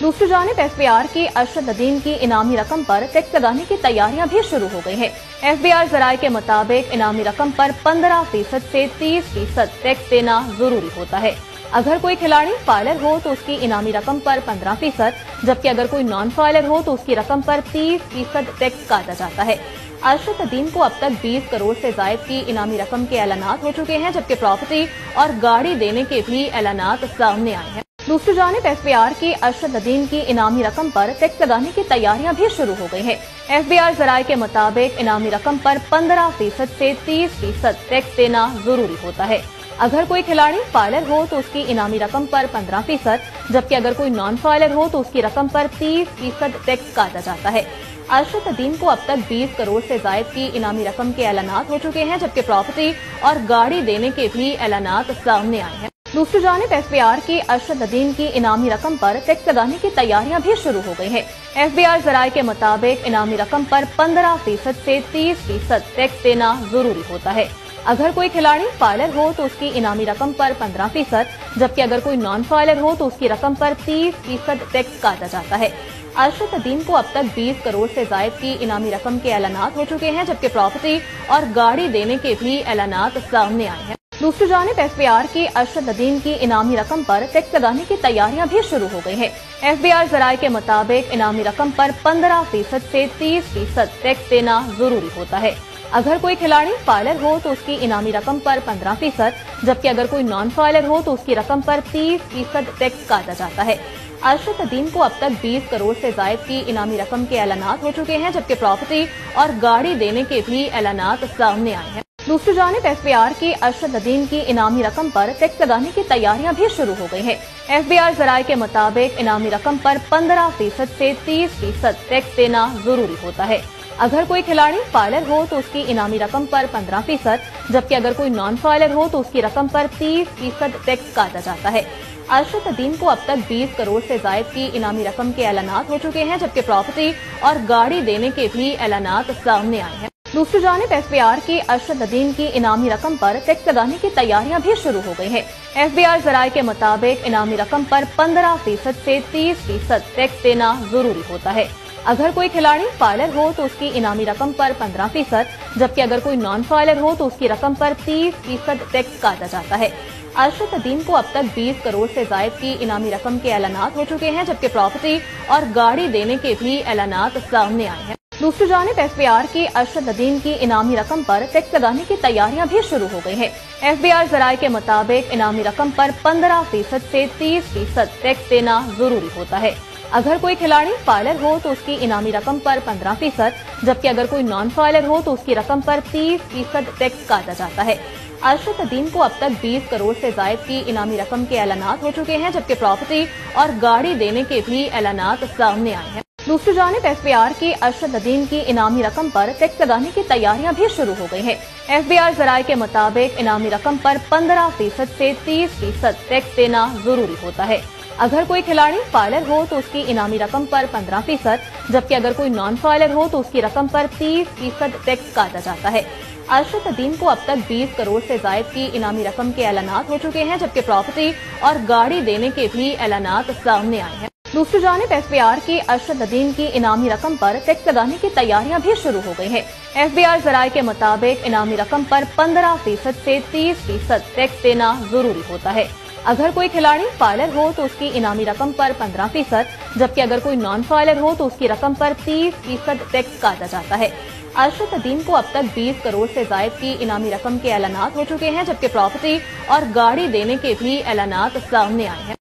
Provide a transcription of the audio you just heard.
दूसरी जानिब FBR की अरशद नदीम की इनामी रकम पर टैक्स लगाने की तैयारियां भी शुरू हो गई हैं। FBR जराये के मुताबिक इनामी रकम पर 15% से 30% टैक्स देना जरूरी होता है। अगर कोई खिलाड़ी फाइलर हो तो उसकी इनामी रकम पर 15%, जबकि अगर कोई नॉन फाइलर हो तो उसकी रकम पर 30% टैक्स काटा जाता है। अरशद नदीम को अब तक 20 करोड़ से जायद की इनामी रकम के ऐलानात हो चुके हैं, जबकि प्रॉपर्टी और गाड़ी देने के भी ऐलानात सामने आए हैं। दूसरी जानिब FBR की अरशद नदीम की इनामी रकम पर टैक्स लगाने की तैयारियां भी शुरू हो गई हैं। FBR जराये के मुताबिक इनामी रकम पर 15% से 30% टैक्स देना जरूरी होता है। अगर कोई खिलाड़ी फाइलर हो तो उसकी इनामी रकम पर 15%, जबकि अगर कोई नॉन फाइलर हो तो उसकी रकम पर 30% टैक्स काटा जाता है। अरशद नदीम को अब तक 20 करोड़ से जायद की इनामी रकम के ऐलानात हो चुके हैं, जबकि प्रॉपर्टी और गाड़ी देने के भी ऐलानात सामने आए हैं। दूसरी जानिब FBR की अरशद नदीम की इनामी रकम पर टैक्स लगाने की तैयारियां भी शुरू हो गई हैं। FBR जराये के मुताबिक इनामी रकम पर 15% से 30% टैक्स देना जरूरी होता है। अगर कोई खिलाड़ी फाइलर हो तो उसकी इनामी रकम पर 15%, जबकि अगर कोई नॉन फाइलर हो तो उसकी रकम पर 30% टैक्स काटा जाता है। अरशद नदीम को अब तक 20 करोड़ से जायद की इनामी रकम के ऐलानात हो चुके हैं, जबकि प्रॉपर्टी और गाड़ी देने के भी ऐलानात सामने आए हैं। दूसरी जानिब FBR की अरशद नदीम की इनामी रकम पर टैक्स लगाने की तैयारियां भी शुरू हो गई हैं। FBR जराये के मुताबिक इनामी रकम पर 15% से 30% टैक्स देना जरूरी होता है। अगर कोई खिलाड़ी फाइलर हो तो उसकी इनामी रकम पर 15%, जबकि अगर कोई नॉन फाइलर हो तो उसकी रकम पर 30% टैक्स काटा जाता है। अरशद नदीम को अब तक 20 करोड़ से जायद की इनामी रकम के ऐलानात हो चुके हैं, जबकि प्रॉपर्टी और गाड़ी देने के भी ऐलानात सामने आए हैं। दूसरी जानिब FBR की अरशद नदीम की इनामी रकम पर टैक्स लगाने की तैयारियां भी शुरू हो गई हैं। FBR जराये के मुताबिक इनामी रकम पर 15% से 30% टैक्स देना जरूरी होता है। अगर कोई खिलाड़ी फाइलर हो तो उसकी इनामी रकम पर 15%, जबकि अगर कोई नॉन फाइलर हो तो उसकी रकम पर 30% टैक्स काटा जाता है। अरशद नदीम को अब तक 20 करोड़ से जायद की इनामी रकम के ऐलानात हो चुके हैं, जबकि प्रॉपर्टी और गाड़ी देने के भी ऐलानात सामने आए हैं। दूसरी जानिब FBR की अरशद नदीम की इनामी रकम पर टैक्स लगाने की तैयारियां भी शुरू हो गई हैं। FBR जराये के मुताबिक इनामी रकम पर 15% से 30% टैक्स देना जरूरी होता है। अगर कोई खिलाड़ी फाइलर हो तो उसकी इनामी रकम पर 15%, जबकि अगर कोई नॉन फाइलर हो तो उसकी रकम पर 30% टैक्स काटा जाता है। अरशद नदीम को अब तक 20 करोड़ से जायद की इनामी रकम के ऐलानात हो चुके हैं, जबकि प्रॉपर्टी और गाड़ी देने के भी ऐलानात सामने आए हैं। दूसरी जानिब FBR की अरशद नदीम की इनामी रकम पर टैक्स लगाने की तैयारियां भी शुरू हो गई हैं। FBR जराये के मुताबिक इनामी रकम पर 15% से 30% टैक्स देना जरूरी होता है। अगर कोई खिलाड़ी फाइलर हो तो उसकी इनामी रकम पर 15%, जबकि अगर कोई नॉन फाइलर हो तो उसकी रकम पर 30% टैक्स काटा जाता है। अरशद नदीम को अब तक 20 करोड़ से जायद की इनामी रकम के ऐलानात हो चुके हैं, जबकि प्रॉपर्टी और गाड़ी देने के भी ऐलानात सामने आए हैं। दूसरी जानिब FBR की अरशद नदीम की इनामी रकम पर टैक्स लगाने की तैयारियां भी शुरू हो गई हैं। FBR जराये के मुताबिक इनामी रकम पर 15% से 30% टैक्स देना जरूरी होता है। अगर कोई खिलाड़ी फाइलर हो तो उसकी इनामी रकम पर 15%, जबकि अगर कोई नॉन फाइलर हो तो उसकी रकम पर 30% टैक्स काटा जाता है। अरशद नदीम को अब तक 20 करोड़ से जायद की इनामी रकम के ऐलानात हो चुके हैं, जबकि प्रॉपर्टी और गाड़ी देने के भी ऐलानात सामने आए हैं। दूसरी जानिब FBR की अरशद नदीम की इनामी रकम पर टैक्स लगाने की तैयारियां भी शुरू हो गई हैं। FBR जराये के मुताबिक इनामी रकम पर 15% से 30% टैक्स देना जरूरी होता है। अगर कोई खिलाड़ी फाइलर हो तो उसकी इनामी रकम पर 15%, जबकि अगर कोई नॉन फाइलर हो तो उसकी रकम पर 30% टैक्स काटा जाता है। अरशद नदीम को अब तक 20 करोड़ से जायद की इनामी रकम के ऐलानात हो चुके हैं, जबकि प्रॉपर्टी और गाड़ी देने के भी ऐलानात सामने आए हैं।